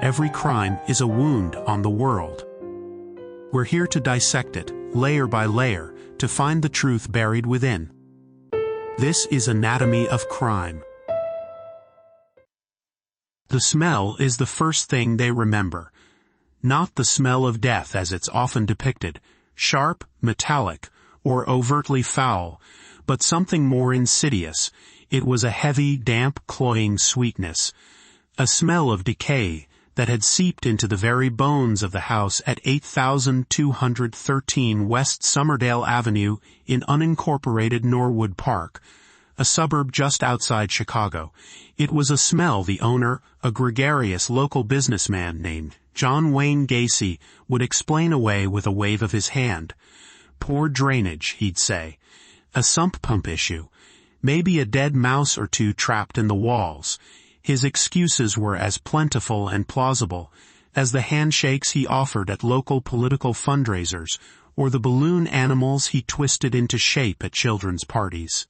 Every crime is a wound on the world. We're here to dissect it, layer by layer, to find the truth buried within. This is Anatomy of Crime. The smell is the first thing they remember. Not the smell of death as it's often depicted, sharp, metallic, or overtly foul, but something more insidious. It was a heavy, damp, cloying sweetness. A smell of decay that had seeped into the very bones of the house at 8213 West Summerdale Avenue in unincorporated Norwood Park, a suburb just outside Chicago. It was a smell the owner, a gregarious local businessman named John Gacy, would explain away with a wave of his hand. Poor drainage, he'd say. A sump pump issue. Maybe a dead mouse or two trapped in the walls. His excuses were as plentiful and plausible as the handshakes he offered at local political fundraisers or the balloon animals he twisted into shape at children's parties.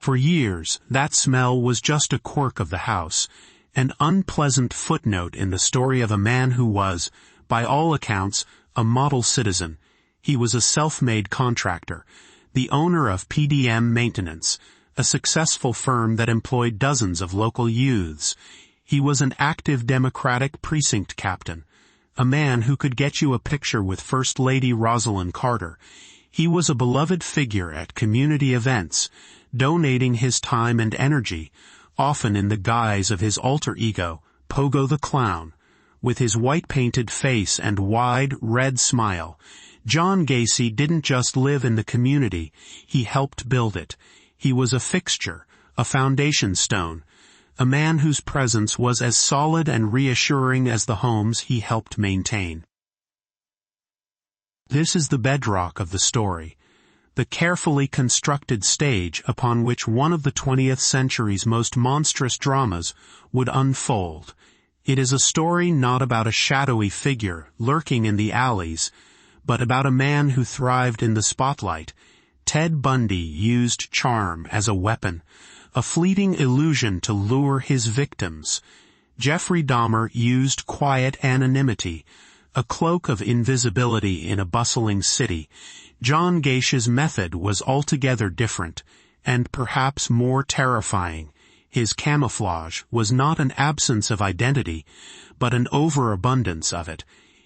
For years, that smell was just a quirk of the house, an unpleasant footnote in the story of a man who was, by all accounts, a model citizen. He was a self-made contractor, the owner of PDM Maintenance, a successful firm that employed dozens of local youths. He was an active Democratic precinct captain, a man who could get you a picture with First Lady Rosalind Carter. He was a beloved figure at community events, donating his time and energy, often in the guise of his alter ego, Pogo the Clown. With his white-painted face and wide, red smile, John Gacy didn't just live in the community, he helped build it. He was a fixture, a foundation stone, a man whose presence was as solid and reassuring as the homes he helped maintain. This is the bedrock of the story, the carefully constructed stage upon which one of the 20th century's most monstrous dramas would unfold. It is a story not about a shadowy figure lurking in the alleys, but about a man who thrived in the spotlight. Ted Bundy used charm as a weapon, a fleeting illusion to lure his victims. Jeffrey Dahmer used quiet anonymity, a cloak of invisibility in a bustling city. John Gacy's method was altogether different, and perhaps more terrifying. His camouflage was not an absence of identity, but an overabundance of it.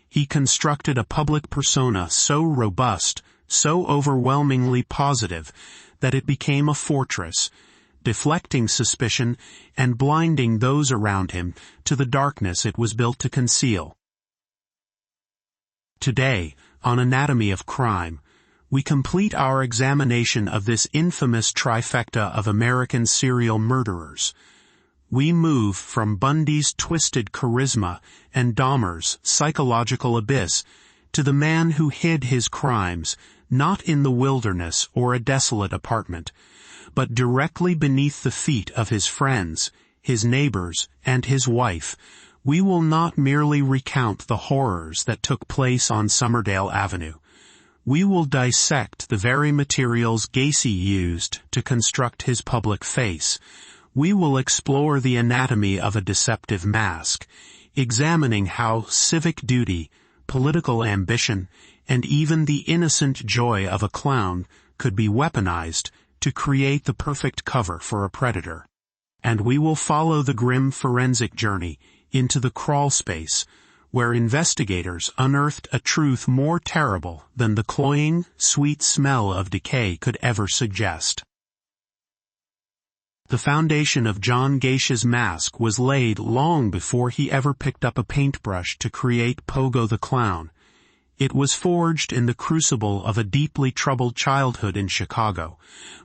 He constructed a public persona so robust, so overwhelmingly positive, that it became a fortress, deflecting suspicion and blinding those around him to the darkness it was built to conceal. Today, on Anatomy of Crime, we complete our examination of this infamous trifecta of American serial murderers. We move from Bundy's twisted charisma and Dahmer's psychological abyss to the man who hid his crimes not in the wilderness or a desolate apartment, but directly beneath the feet of his friends, his neighbors, and his wife. We will not merely recount the horrors that took place on Summerdale Avenue. We will dissect the very materials Gacy used to construct his public face. We will explore the anatomy of a deceptive mask, examining how civic duty, political ambition, and even the innocent joy of a clown could be weaponized to create the perfect cover for a predator. And we will follow the grim forensic journey into the crawl space, where investigators unearthed a truth more terrible than the cloying, sweet smell of decay could ever suggest. The foundation of John Gacy's mask was laid long before he ever picked up a paintbrush to create Pogo the Clown. It was forged in the crucible of a deeply troubled childhood in Chicago.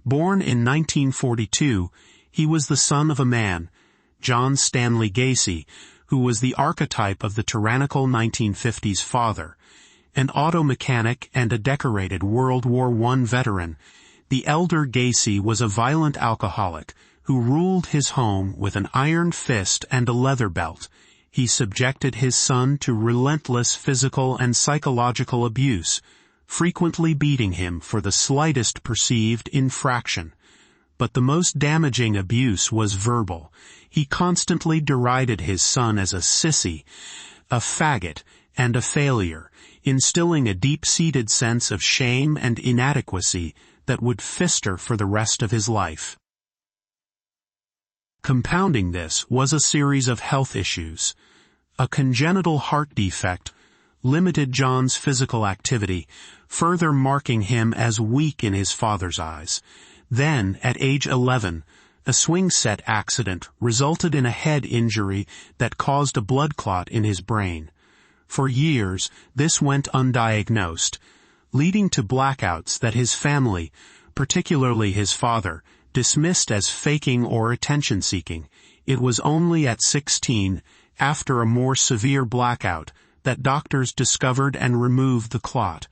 Born in 1942, he was the son of a man, John Stanley Gacy, who was the archetype of the tyrannical 1950s father. An auto mechanic and a decorated World War I veteran, the elder Gacy was a violent alcoholic who ruled his home with an iron fist and a leather belt. He subjected his son to relentless physical and psychological abuse, frequently beating him for the slightest perceived infraction. but the most damaging abuse was verbal. He constantly derided his son as a sissy, a faggot, and a failure, instilling a deep-seated sense of shame and inadequacy that would fester for the rest of his life. Compounding this was a series of health issues. A congenital heart defect limited John's physical activity, further marking him as weak in his father's eyes. Then, at age 11, a swing set accident resulted in a head injury that caused a blood clot in his brain. For years, this went undiagnosed, leading to blackouts that his family, particularly his father, dismissed as faking or attention-seeking. It was only at 16, after a more severe blackout, that doctors discovered and removed the clot.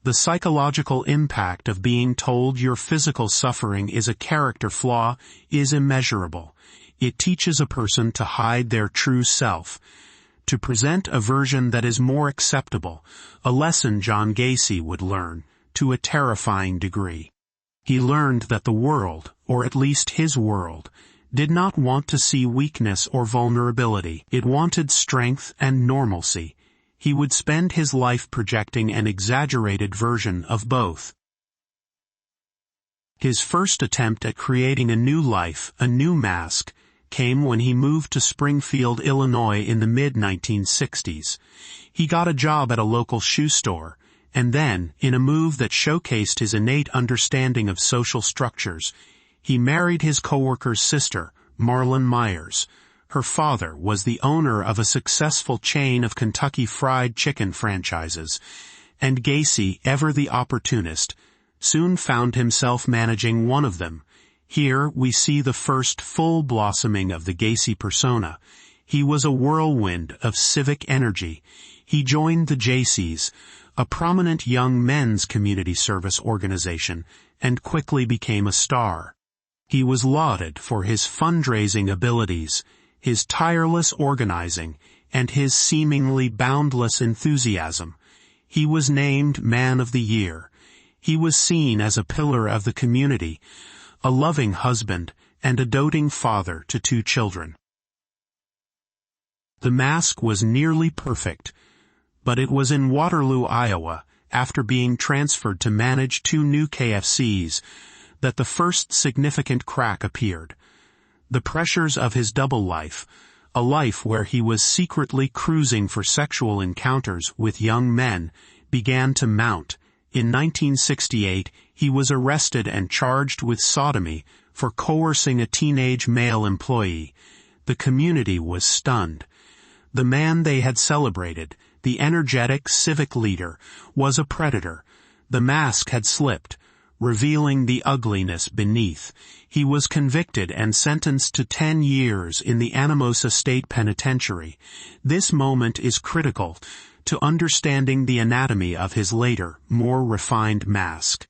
The psychological impact of being told your physical suffering is a character flaw is immeasurable. It teaches a person to hide their true self, to present a version that is more acceptable, a lesson John Gacy would learn, to a terrifying degree. He learned that the world, or at least his world, did not want to see weakness or vulnerability. It wanted strength and normalcy. He would spend his life projecting an exaggerated version of both. His first attempt at creating a new life, a new mask, came when he moved to Springfield, Illinois in the mid-1960s. He got a job at a local shoe store, and then, in a move that showcased his innate understanding of social structures, he married his coworker's sister, Marlon Myers. Her father was the owner of a successful chain of Kentucky Fried Chicken franchises, and Gacy, ever the opportunist, soon found himself managing one of them. Here we see the first full blossoming of the Gacy persona. He was a whirlwind of civic energy. He joined the Jaycees, a prominent young men's community service organization, and quickly became a star. He was lauded for his fundraising abilities, his tireless organizing, and his seemingly boundless enthusiasm. He was named Man of the Year. He was seen as a pillar of the community, a loving husband, and a doting father to 2 children. The mask was nearly perfect, but it was in Waterloo, Iowa, after being transferred to manage 2 new KFCs, that the first significant crack appeared. The pressures of his double life, a life where he was secretly cruising for sexual encounters with young men, began to mount. In 1968, he was arrested and charged with sodomy for coercing a teenage male employee. The community was stunned. The man they had celebrated, the energetic civic leader, was a predator. The mask had slipped, revealing the ugliness beneath. He was convicted and sentenced to 10 years in the Anamosa State Penitentiary. This moment is critical to understanding the anatomy of his later, more refined mask.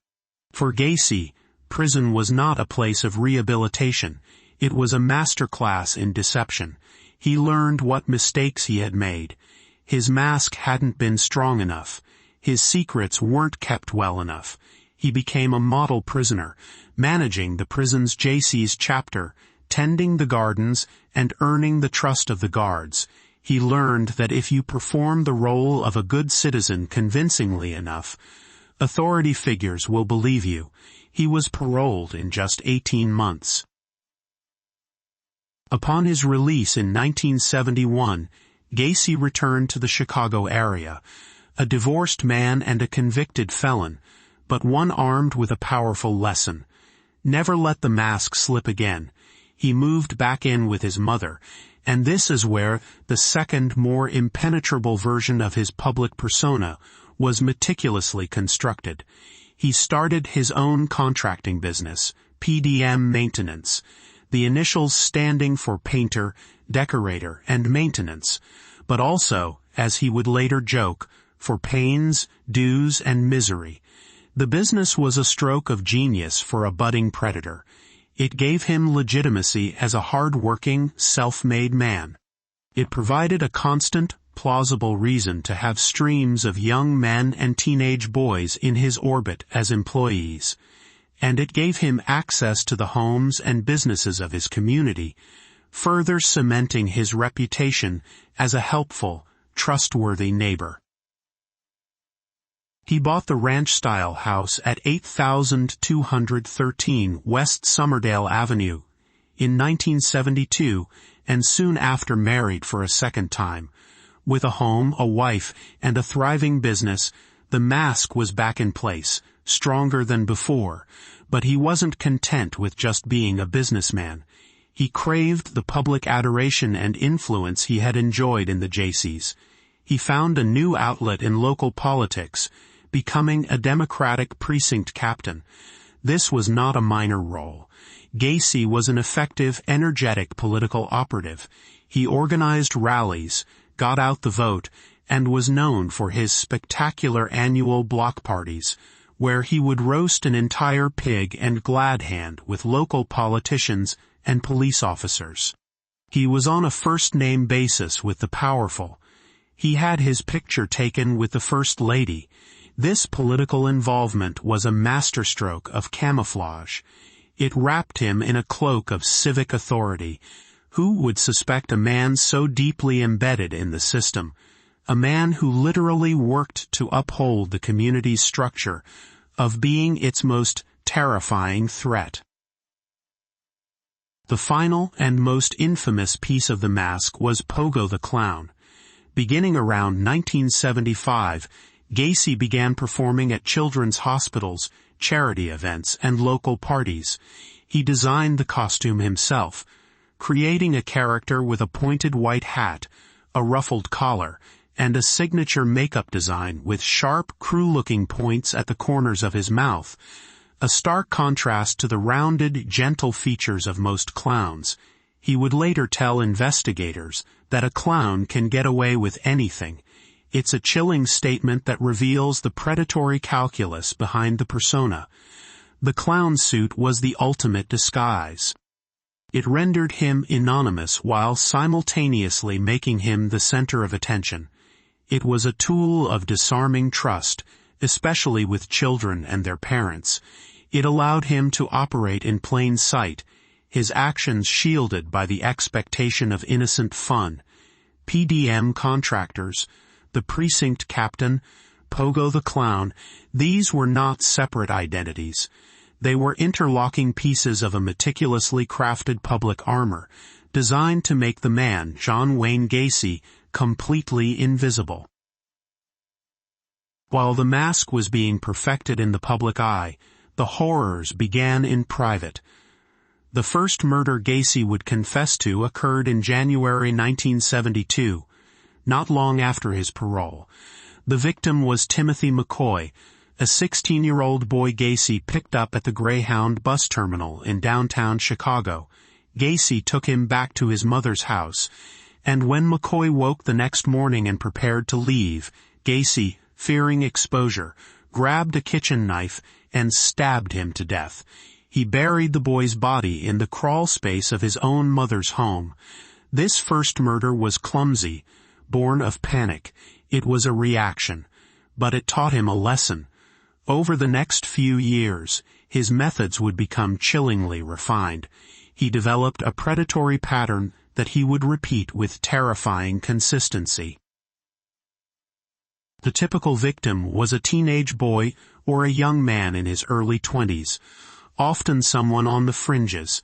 For Gacy, prison was not a place of rehabilitation. It was a masterclass in deception. He learned what mistakes he had made. His mask hadn't been strong enough. His secrets weren't kept well enough. He became a model prisoner, managing the prison's Jaycees chapter, tending the gardens, and earning the trust of the guards. He learned that if you perform the role of a good citizen convincingly enough, authority figures will believe you. He was paroled in just 18 months. Upon his release in 1971, Gacy returned to the Chicago area, a divorced man and a convicted felon, but one armed with a powerful lesson. Never let the mask slip again. He moved back in with his mother, and this is where the second, more impenetrable version of his public persona was meticulously constructed. He started his own contracting business, PDM Maintenance, the initials standing for painter, decorator, and maintenance, but also, as he would later joke, for pains, dues, and misery. The business was a stroke of genius for a budding predator. It gave him legitimacy as a hard-working, self-made man. It provided a constant, plausible reason to have streams of young men and teenage boys in his orbit as employees. and it gave him access to the homes and businesses of his community, further cementing his reputation as a helpful, trustworthy neighbor. He bought the ranch-style house at 8213 West Summerdale Avenue in 1972 and soon after married for a second time. With a home, a wife, and a thriving business, the mask was back in place, stronger than before, but he wasn't content with just being a businessman. He craved the public adoration and influence he had enjoyed in the Gacys. He found a new outlet in local politics, becoming a Democratic precinct captain. This was not a minor role. Gacy was an effective, energetic political operative. He organized rallies, got out the vote, and was known for his spectacular annual block parties, where he would roast an entire pig and glad hand with local politicians and police officers. He was on a first-name basis with the powerful. He had his picture taken with the First Lady. This political involvement was a masterstroke of camouflage. It wrapped him in a cloak of civic authority. Who would suspect a man so deeply embedded in the system? A man who literally worked to uphold the community's structure, of being its most terrifying threat. The final and most infamous piece of the mask was Pogo the Clown. Beginning around 1975, Gacy began performing at children's hospitals, charity events, and local parties. He designed the costume himself, creating a character with a pointed white hat, a ruffled collar, and a signature makeup design with sharp, crew-looking points at the corners of his mouth, a stark contrast to the rounded, gentle features of most clowns. He would later tell investigators that a clown can get away with anything. It's a chilling statement that reveals the predatory calculus behind the persona. The clown suit was the ultimate disguise. It rendered him anonymous while simultaneously making him the center of attention. It was a tool of disarming trust, especially with children and their parents. It allowed him to operate in plain sight, his actions shielded by the expectation of innocent fun. PDM contractors, the precinct captain, Pogo the Clown, these were not separate identities. They were interlocking pieces of a meticulously crafted public armor, designed to make the man, John Wayne Gacy, completely invisible. While the mask was being perfected in the public eye, the horrors began in private. The first murder Gacy would confess to occurred in January 1972, not long after his parole. The victim was Timothy McCoy, a 16-year-old boy Gacy picked up at the Greyhound bus terminal in downtown Chicago. Gacy took him back to his mother's house, and when McCoy woke the next morning and prepared to leave, Gacy, fearing exposure, grabbed a kitchen knife and stabbed him to death. He buried the boy's body in the crawl space of his own mother's home. This first murder was clumsy, born of panic. It was a reaction, but it taught him a lesson. Over the next few years, his methods would become chillingly refined. He developed a predatory pattern that he would repeat with terrifying consistency. The typical victim was a teenage boy or a young man in his early 20s, often someone on the fringes,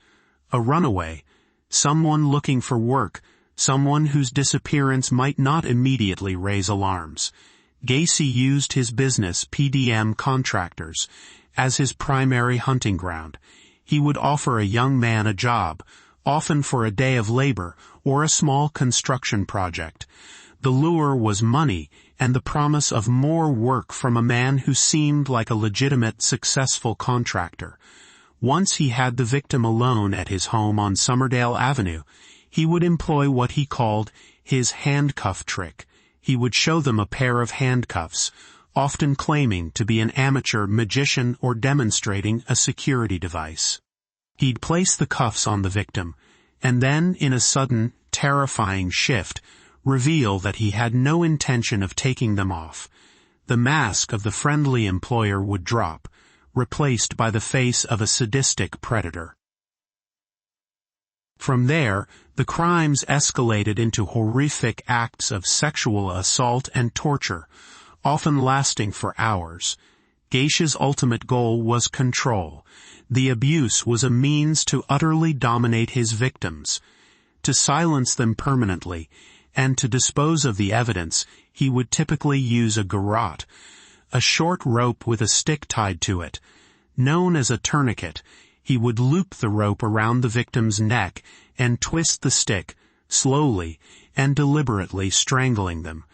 a runaway, someone looking for work, someone whose disappearance might not immediately raise alarms. Gacy used his business, PDM Contractors, as his primary hunting ground. He would offer a young man a job, often for a day of labor or a small construction project. The lure was money and the promise of more work from a man who seemed like a legitimate, successful contractor. Once he had the victim alone at his home on Summerdale Avenue, he would employ what he called his handcuff trick. He would show them a pair of handcuffs, often claiming to be an amateur magician or demonstrating a security device. He'd place the cuffs on the victim, and then, in a sudden, terrifying shift, reveal that he had no intention of taking them off. The mask of the friendly employer would drop, replaced by the face of a sadistic predator. From there, the crimes escalated into horrific acts of sexual assault and torture, often lasting for hours. Gacy's ultimate goal was control. The abuse was a means to utterly dominate his victims, to silence them permanently, and to dispose of the evidence. He would typically use a garrote, a short rope with a stick tied to it. Known as a tourniquet, he would loop the rope around the victim's neck and twist the stick, slowly and deliberately strangling them.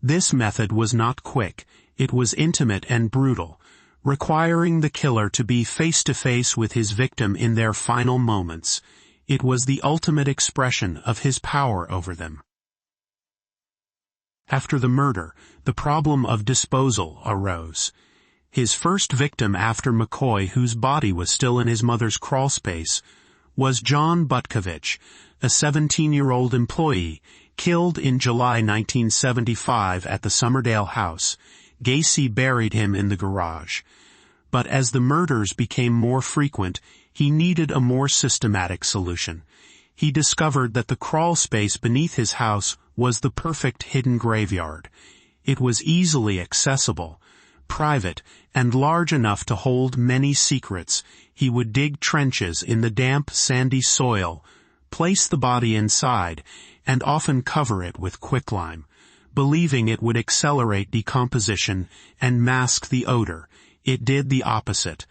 This method was not quick, it was intimate and brutal, requiring the killer to be face-to-face with his victim in their final moments. It was the ultimate expression of his power over them. After the murder, the problem of disposal arose. His first victim after McCoy, whose body was still in his mother's crawlspace, was John Butkovich, a 17-year-old employee, killed in July 1975 at the Summerdale house. Gacy buried him in the garage. But as the murders became more frequent, he needed a more systematic solution. He discovered that the crawlspace beneath his house was the perfect hidden graveyard. It was easily accessible, private, and large enough to hold many secrets. He would dig trenches in the damp, sandy soil, place the body inside, and often cover it with quicklime, believing it would accelerate decomposition and mask the odor. It did the opposite.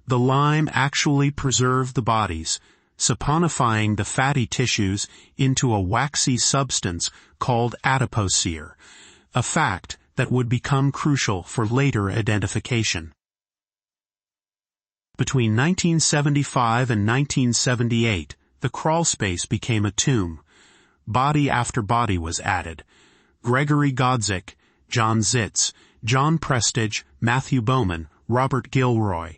The lime actually preserved the bodies, saponifying the fatty tissues into a waxy substance called adipocere, a fact that would become crucial for later identification. Between 1975 and 1978, the crawlspace became a tomb. Body after body was added. Gregory Godzik, John Zitz, John Prestige, Matthew Bowman, Robert Gilroy.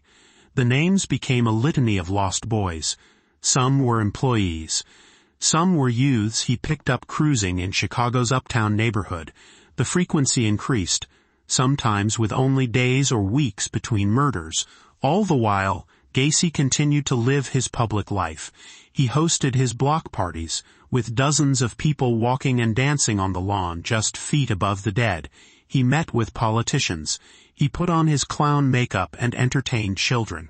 The names became a litany of lost boys. Some were employees. Some were youths he picked up cruising in Chicago's uptown neighborhood. The frequency increased, sometimes with only days or weeks between murders. All the while, Gacy continued to live his public life. He hosted his block parties, with dozens of people walking and dancing on the lawn just feet above the dead. He met with politicians. He put on his clown makeup and entertained children.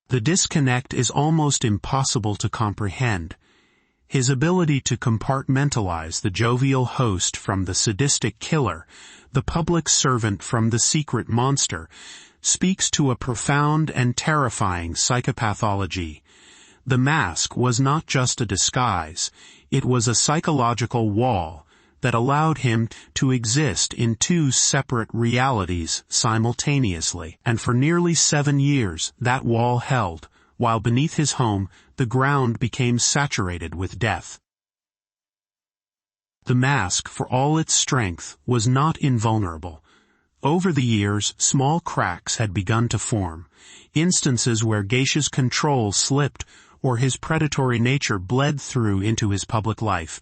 The disconnect is almost impossible to comprehend. His ability to compartmentalize the jovial host from the sadistic killer, the public servant from the secret monster, speaks to a profound and terrifying psychopathology. The mask was not just a disguise, it was a psychological wall that allowed him to exist in two separate realities simultaneously. And for nearly 7 years, that wall held, while beneath his home, the ground became saturated with death. The mask, for all its strength, was not invulnerable. Over the years, small cracks had begun to form, instances where Gacy's control slipped or his predatory nature bled through into his public life.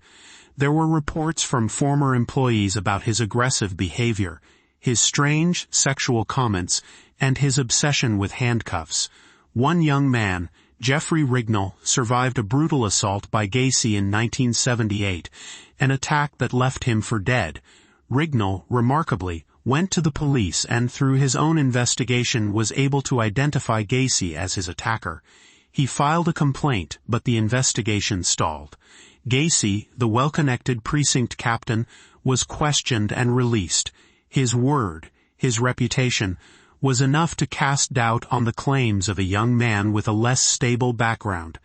There were reports from former employees about his aggressive behavior, his strange sexual comments, and his obsession with handcuffs. One young man, Jeffrey Rignall, survived a brutal assault by Gacy in 1978, an attack that left him for dead. Rignall, remarkably, went to the police and through his own investigation was able to identify Gacy as his attacker. He filed a complaint, but the investigation stalled. Gacy, the well-connected precinct captain, was questioned and released. His word, his reputation, was enough to cast doubt on the claims of a young man with a less stable background.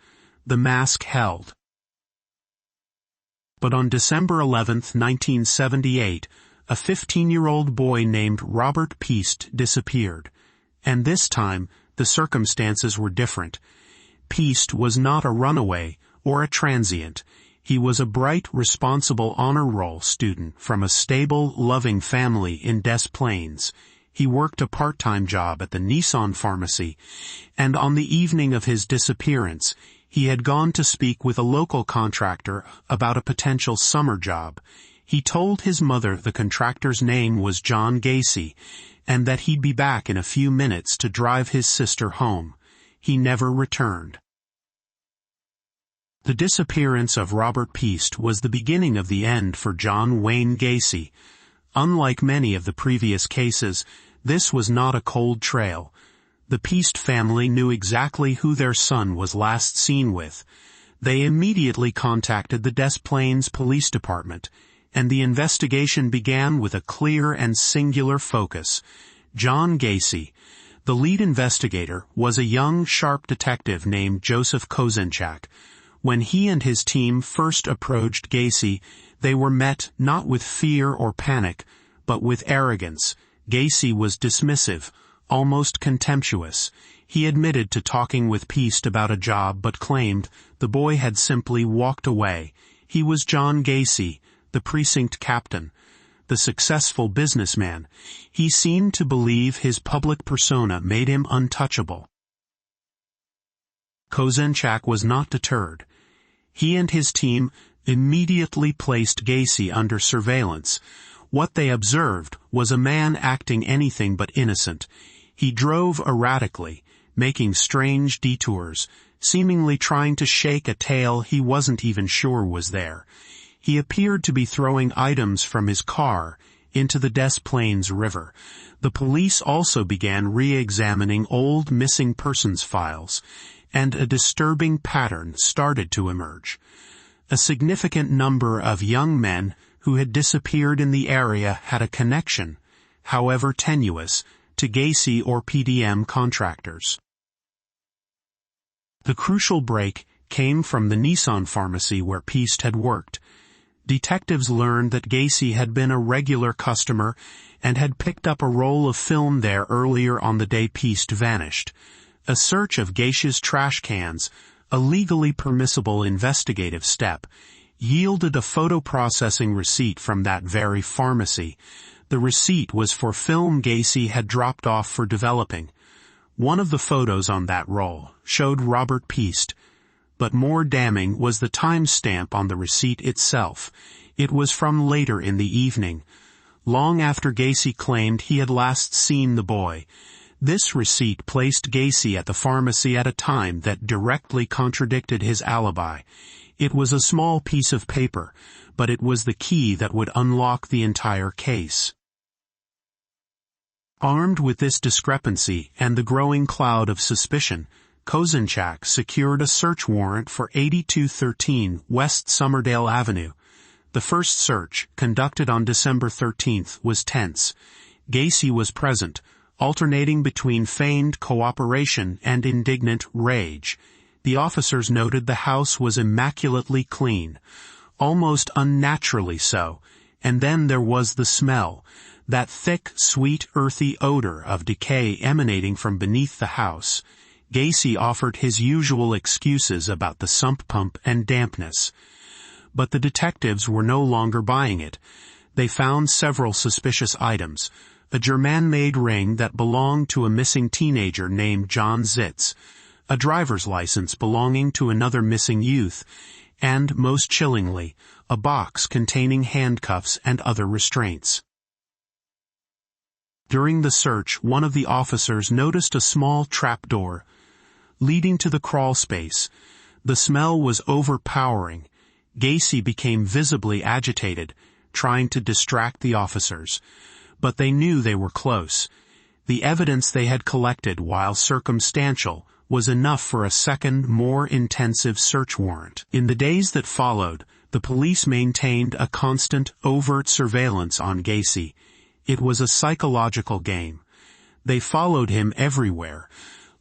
The mask held. But on December 11, 1978, a 15-year-old boy named Robert Piest disappeared. And this time, the circumstances were different. Piest was not a runaway or a transient. He was a bright, responsible honor roll student from a stable, loving family in Des Plaines. He worked a part-time job at the Nissan pharmacy, and on the evening of his disappearance, he had gone to speak with a local contractor about a potential summer job. He told his mother the contractor's name was John Gacy, and that he'd be back in a few minutes to drive his sister home. He never returned. The disappearance of Robert Piest was the beginning of the end for John Wayne Gacy. Unlike many of the previous cases, this was not a cold trail. The Piest family knew exactly who their son was last seen with. They immediately contacted the Des Plaines Police Department, and the investigation began with a clear and singular focus. John Gacy, the lead investigator, was a young, sharp detective named Joseph Kozenchak. When he and his team first approached Gacy, they were met not with fear or panic, but with arrogance. Gacy was dismissive, almost contemptuous. He admitted to talking with Piest about a job but claimed the boy had simply walked away. He was John Gacy, the precinct captain, the successful businessman. He seemed to believe his public persona made him untouchable. Kozenchak was not deterred. He and his team immediately placed Gacy under surveillance. What they observed was a man acting anything but innocent. He drove erratically, making strange detours, seemingly trying to shake a tail he wasn't even sure was there. He appeared to be throwing items from his car into the Des Plaines River. The police also began re-examining old missing persons files, and a disturbing pattern started to emerge. A significant number of young men who had disappeared in the area had a connection, however tenuous, to Gacy or PDM contractors. The crucial break came from the Nissan pharmacy where Piest had worked. Detectives learned that Gacy had been a regular customer and had picked up a roll of film there earlier on the day Piest vanished. A search of Gacy's trash cans, a legally permissible investigative step, yielded a photo processing receipt from that very pharmacy. The receipt was for film Gacy had dropped off for developing. One of the photos on that roll showed Robert Piest, but more damning was the timestamp on the receipt itself. It was from later in the evening, long after Gacy claimed he had last seen the boy. This receipt placed Gacy at the pharmacy at a time that directly contradicted his alibi. It was a small piece of paper, but it was the key that would unlock the entire case. Armed with this discrepancy and the growing cloud of suspicion, Kozenchak secured a search warrant for 8213 West Somerdale Avenue. The first search, conducted on December 13th, was tense. Gacy was present, alternating between feigned cooperation and indignant rage. The officers noted the house was immaculately clean, almost unnaturally so, and then there was the smell, that thick, sweet, earthy odor of decay emanating from beneath the house. Gacy offered his usual excuses about the sump pump and dampness. But the detectives were no longer buying it. They found several suspicious items: a German-made ring that belonged to a missing teenager named John Zitz, a driver's license belonging to another missing youth, and, most chillingly, a box containing handcuffs and other restraints. During the search, one of the officers noticed a small trapdoor leading to the crawl space. The smell was overpowering. Gacy became visibly agitated, trying to distract the officers. But they knew they were close. The evidence they had collected, while circumstantial, was enough for a second, more intensive search warrant. In the days that followed, the police maintained a constant, overt surveillance on Gacy. It was a psychological game. They followed him everywhere,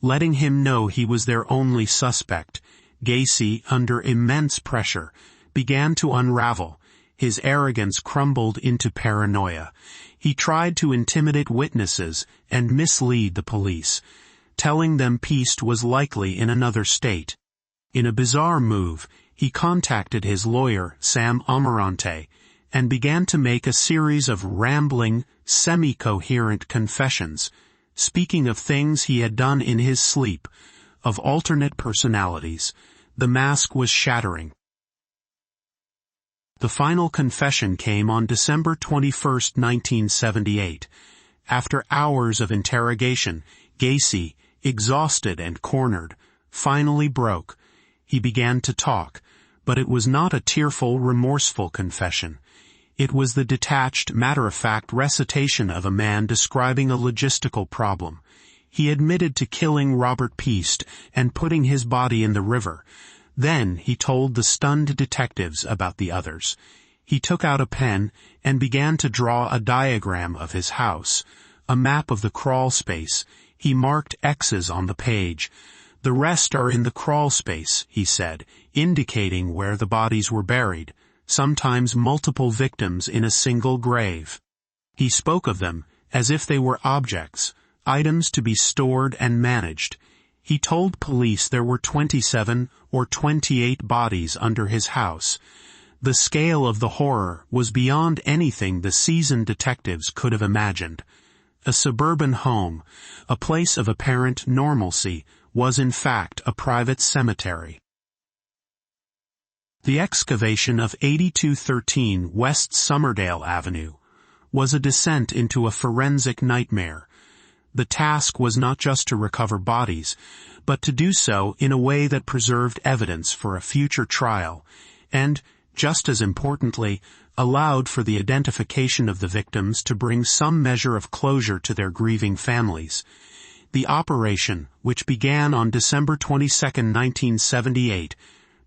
letting him know he was their only suspect. Gacy, under immense pressure, began to unravel. His arrogance crumbled into paranoia. He tried to intimidate witnesses and mislead the police, telling them Piest was likely in another state. In a bizarre move, he contacted his lawyer, Sam Amarante, and began to make a series of rambling, semi-coherent confessions, speaking of things he had done in his sleep, of alternate personalities. The mask was shattering. The final confession came on December 21, 1978. After hours of interrogation, Gacy, exhausted and cornered, finally broke. He began to talk, but it was not a tearful, remorseful confession. It was the detached, matter-of-fact recitation of a man describing a logistical problem. He admitted to killing Robert Peast and putting his body in the river. Then he told the stunned detectives about the others. He took out a pen and began to draw a diagram of his house, a map of the crawl space. He marked X's on the page. "The rest are in the crawl space," he said, indicating where the bodies were buried, sometimes multiple victims in a single grave. He spoke of them as if they were objects, items to be stored and managed. He told police there were 27 or 28 bodies under his house. The scale of the horror was beyond anything the seasoned detectives could have imagined. A suburban home, a place of apparent normalcy, was in fact a private cemetery. The excavation of 8213 West Somerdale Avenue was a descent into a forensic nightmare. The task was not just to recover bodies, but to do so in a way that preserved evidence for a future trial, and, just as importantly, allowed for the identification of the victims to bring some measure of closure to their grieving families. The operation, which began on December 22, 1978,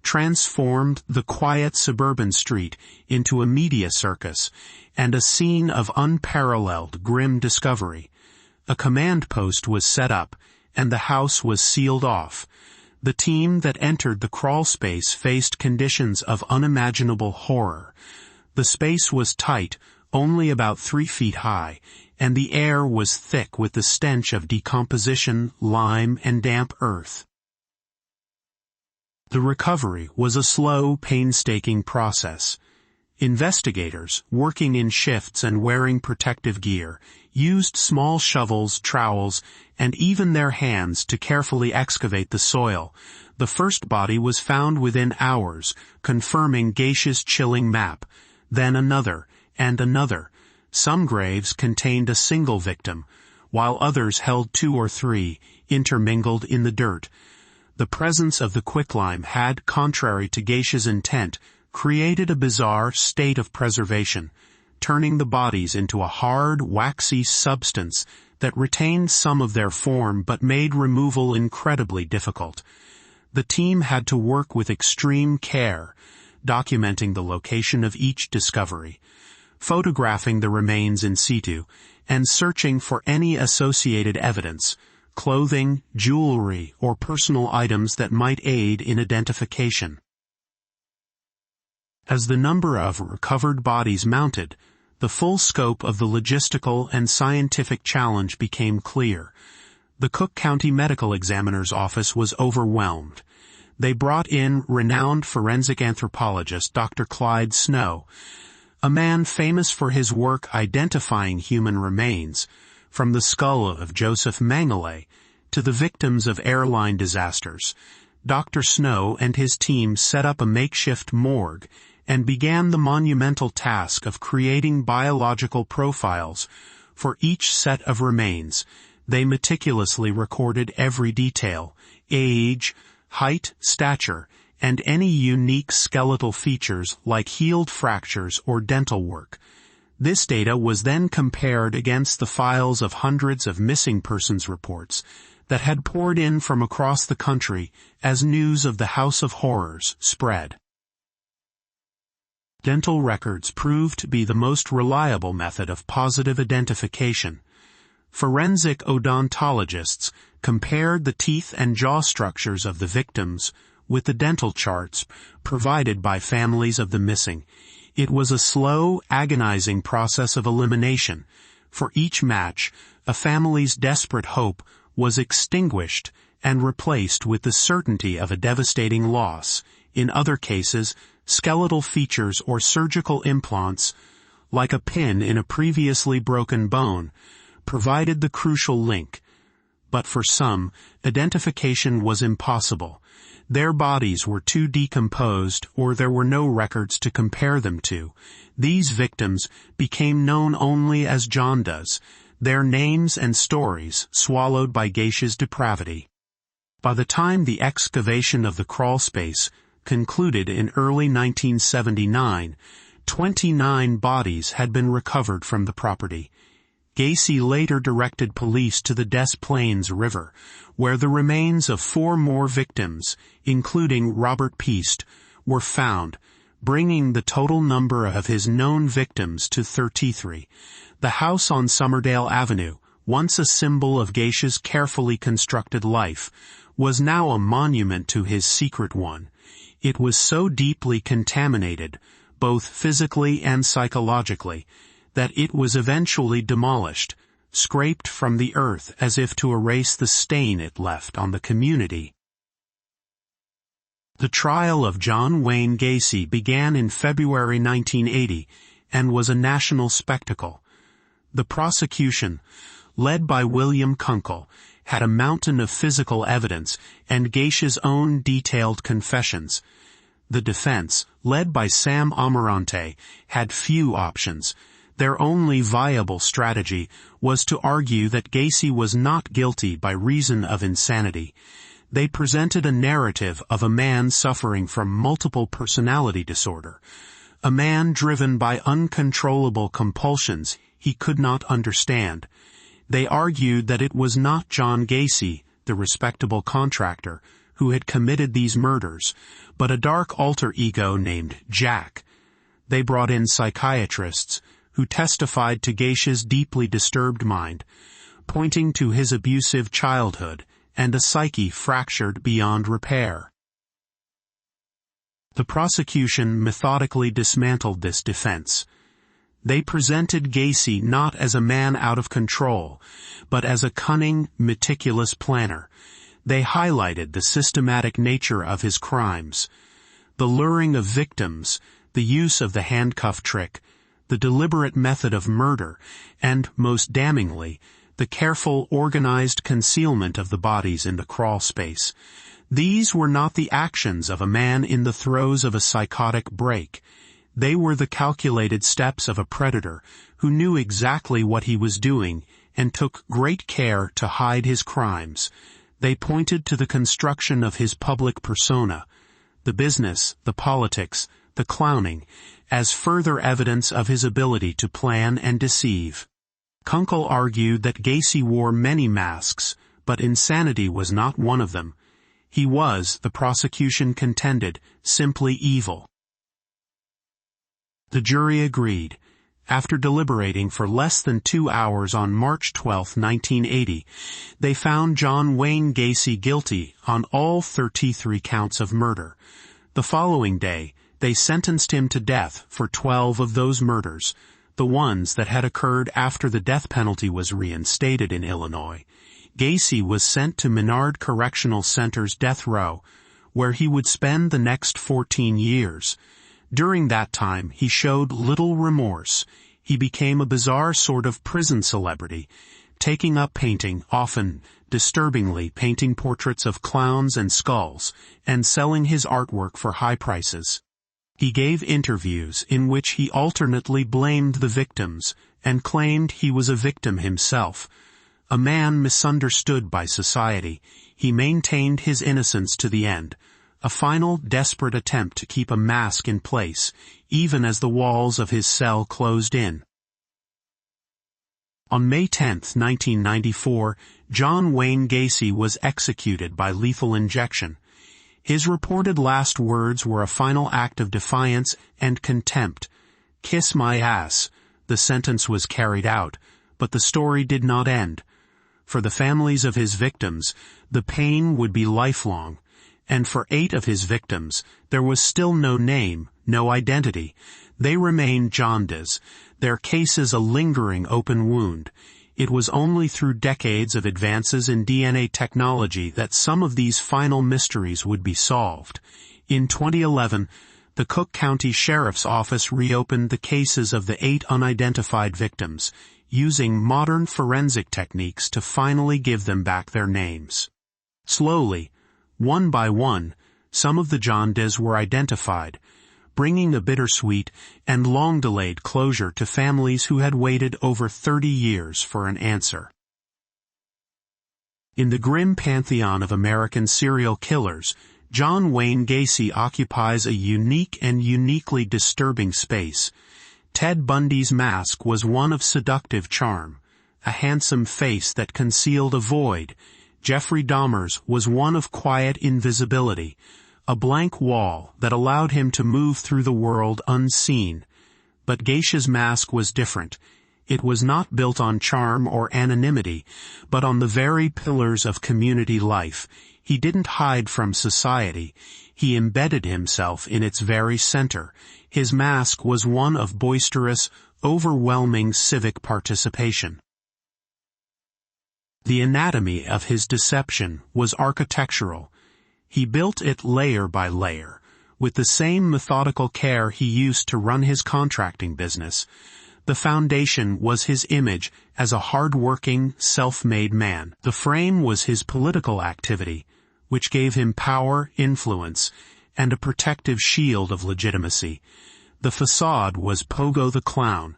transformed the quiet suburban street into a media circus and a scene of unparalleled grim discovery. A command post was set up, and the house was sealed off. The team that entered the crawl space faced conditions of unimaginable horror. The space was tight, only about 3 feet high, and the air was thick with the stench of decomposition, lime, and damp earth. The recovery was a slow, painstaking process. Investigators, working in shifts and wearing protective gear, used small shovels, trowels, and even their hands to carefully excavate the soil. The first body was found within hours, confirming Gacy's chilling map. Then another, and another. Some graves contained a single victim, while others held 2 or 3, intermingled in the dirt. The presence of the quicklime had, contrary to Gacy's intent, created a bizarre state of preservation, turning the bodies into a hard, waxy substance that retained some of their form but made removal incredibly difficult. The team had to work with extreme care, documenting the location of each discovery, photographing the remains in situ, and searching for any associated evidence, clothing, jewelry, or personal items that might aid in identification. As the number of recovered bodies mounted, the full scope of the logistical and scientific challenge became clear. The Cook County Medical Examiner's Office was overwhelmed. They brought in renowned forensic anthropologist Dr. Clyde Snow, a man famous for his work identifying human remains, from the skull of Joseph Mengele to the victims of airline disasters. Dr. Snow and his team set up a makeshift morgue and began the monumental task of creating biological profiles for each set of remains. They meticulously recorded every detail, age, height, stature, and any unique skeletal features like healed fractures or dental work. This data was then compared against the files of hundreds of missing persons reports that had poured in from across the country as news of the House of Horrors spread. Dental records proved to be the most reliable method of positive identification. Forensic odontologists compared the teeth and jaw structures of the victims with the dental charts provided by families of the missing. It was a slow, agonizing process of elimination. For each match, a family's desperate hope was extinguished and replaced with the certainty of a devastating loss. In other cases, skeletal features or surgical implants, like a pin in a previously broken bone, provided the crucial link. But for some, identification was impossible. Their bodies were too decomposed, or there were no records to compare them to. These victims became known only as John does. their names and stories swallowed by Gacy's depravity. By the time the excavation of the crawlspace concluded in early 1979, 29 bodies had been recovered from the property. Gacy later directed police to the Des Plaines River, where the remains of 4 more victims, including Robert Piest, were found, bringing the total number of his known victims to 33. The house on Somerdale Avenue, once a symbol of Gacy's carefully constructed life, was now a monument to his secret one. It was so deeply contaminated, both physically and psychologically, that it was eventually demolished, scraped from the earth as if to erase the stain it left on the community. The trial of John Wayne Gacy began in February 1980 and was a national spectacle. The prosecution, led by William Kunkel, had a mountain of physical evidence and Gacy's own detailed confessions. The defense, led by Sam Amarante, had few options. Their only viable strategy was to argue that Gacy was not guilty by reason of insanity. They presented a narrative of a man suffering from multiple personality disorder, a man driven by uncontrollable compulsions he could not understand. They argued that it was not John Gacy, the respectable contractor, who had committed these murders, but a dark alter ego named Jack. They brought in psychiatrists, who testified to Gacy's deeply disturbed mind, pointing to his abusive childhood and a psyche fractured beyond repair. The prosecution methodically dismantled this defense. They presented Gacy not as a man out of control, but as a cunning, meticulous planner. They highlighted the systematic nature of his crimes, the luring of victims, the use of the handcuff trick, the deliberate method of murder, and, most damningly, the careful, organized concealment of the bodies in the crawl space. These were not the actions of a man in the throes of a psychotic break. They were the calculated steps of a predator who knew exactly what he was doing and took great care to hide his crimes. They pointed to the construction of his public persona, the business, the politics, the clowning, as further evidence of his ability to plan and deceive. Kunkel argued that Gacy wore many masks, but insanity was not one of them. He was, the prosecution contended, simply evil. The jury agreed. After deliberating for less than 2 hours on March 12, 1980, they found John Wayne Gacy guilty on all 33 counts of murder. The following day, they sentenced him to death for 12 of those murders, the ones that had occurred after the death penalty was reinstated in Illinois. Gacy was sent to Menard Correctional Center's death row, where he would spend the next 14 years. During that time, he showed little remorse. He became a bizarre sort of prison celebrity, taking up painting, often, disturbingly, painting portraits of clowns and skulls, and selling his artwork for high prices. He gave interviews in which he alternately blamed the victims and claimed he was a victim himself. A man misunderstood by society, he maintained his innocence to the end, a final desperate attempt to keep a mask in place, even as the walls of his cell closed in. On May 10, 1994, John Wayne Gacy was executed by lethal injection. His reported last words were a final act of defiance and contempt. "Kiss my ass." The sentence was carried out, but the story did not end. For the families of his victims, the pain would be lifelong. And for 8 of his victims, there was still no name, no identity. They remained jaundiced, their cases a lingering open wound. It was only through decades of advances in DNA technology that some of these final mysteries would be solved. In 2011, the Cook County Sheriff's Office reopened the cases of the 8 unidentified victims, using modern forensic techniques to finally give them back their names. Slowly, one by one, some of the jaundiced were identified, bringing a bittersweet and long-delayed closure to families who had waited over 30 years for an answer. In the grim pantheon of American serial killers, John Wayne Gacy occupies a unique and uniquely disturbing space. Ted Bundy's mask was one of seductive charm, a handsome face that concealed a void. Jeffrey Dahmer's was one of quiet invisibility, a blank wall that allowed him to move through the world unseen. But Gacy's mask was different. It was not built on charm or anonymity, but on the very pillars of community life. He didn't hide from society. He embedded himself in its very center. His mask was one of boisterous, overwhelming civic participation. The anatomy of his deception was architectural. He built it layer by layer, with the same methodical care he used to run his contracting business. The foundation was his image as a hard-working, self-made man. The frame was his political activity, which gave him power, influence, and a protective shield of legitimacy. The facade was Pogo the Clown,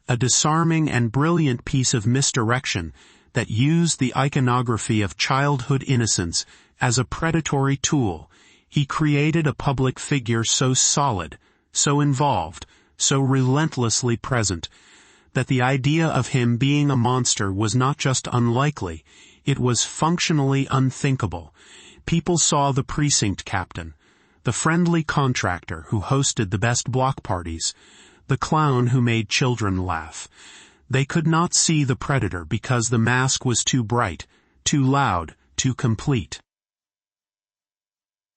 a disarming and brilliant piece of misdirection that used the iconography of childhood innocence as a predatory tool. He created a public figure so solid, so involved, so relentlessly present, that the idea of him being a monster was not just unlikely, it was functionally unthinkable. People saw the precinct captain, the friendly contractor who hosted the best block parties, the clown who made children laugh. They could not see the predator because the mask was too bright, too loud, too complete.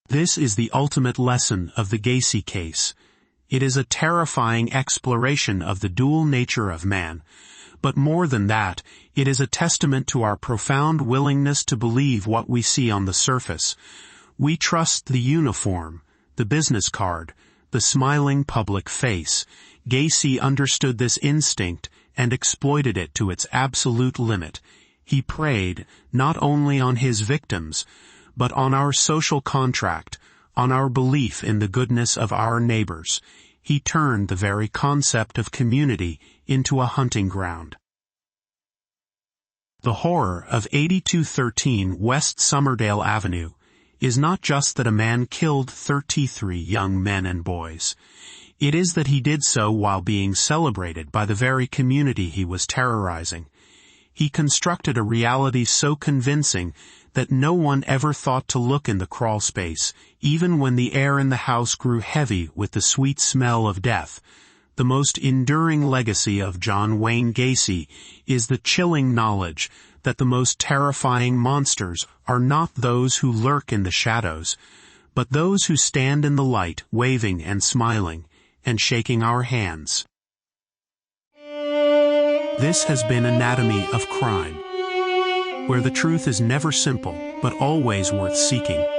This is the ultimate lesson of the Gacy case. It is a terrifying exploration of the dual nature of man, but more than that, it is a testament to our profound willingness to believe what we see on the surface. We trust the uniform, the business card, the smiling public face. Gacy understood this instinct and exploited it to its absolute limit. He preyed not only on his victims, but on our social contract, on our belief in the goodness of our neighbors. He turned the very concept of community into a hunting ground. The horror of 8213 West Somerdale Avenue is not just that a man killed 33 young men and boys. It is that he did so while being celebrated by the very community he was terrorizing. He constructed a reality so convincing that no one ever thought to look in the crawl space, even when the air in the house grew heavy with the sweet smell of death. The most enduring legacy of John Wayne Gacy is the chilling knowledge that the most terrifying monsters are not those who lurk in the shadows, but those who stand in the light, waving and smiling, and shaking our hands. This has been Anatomy of Crime, where the truth is never simple, but always worth seeking.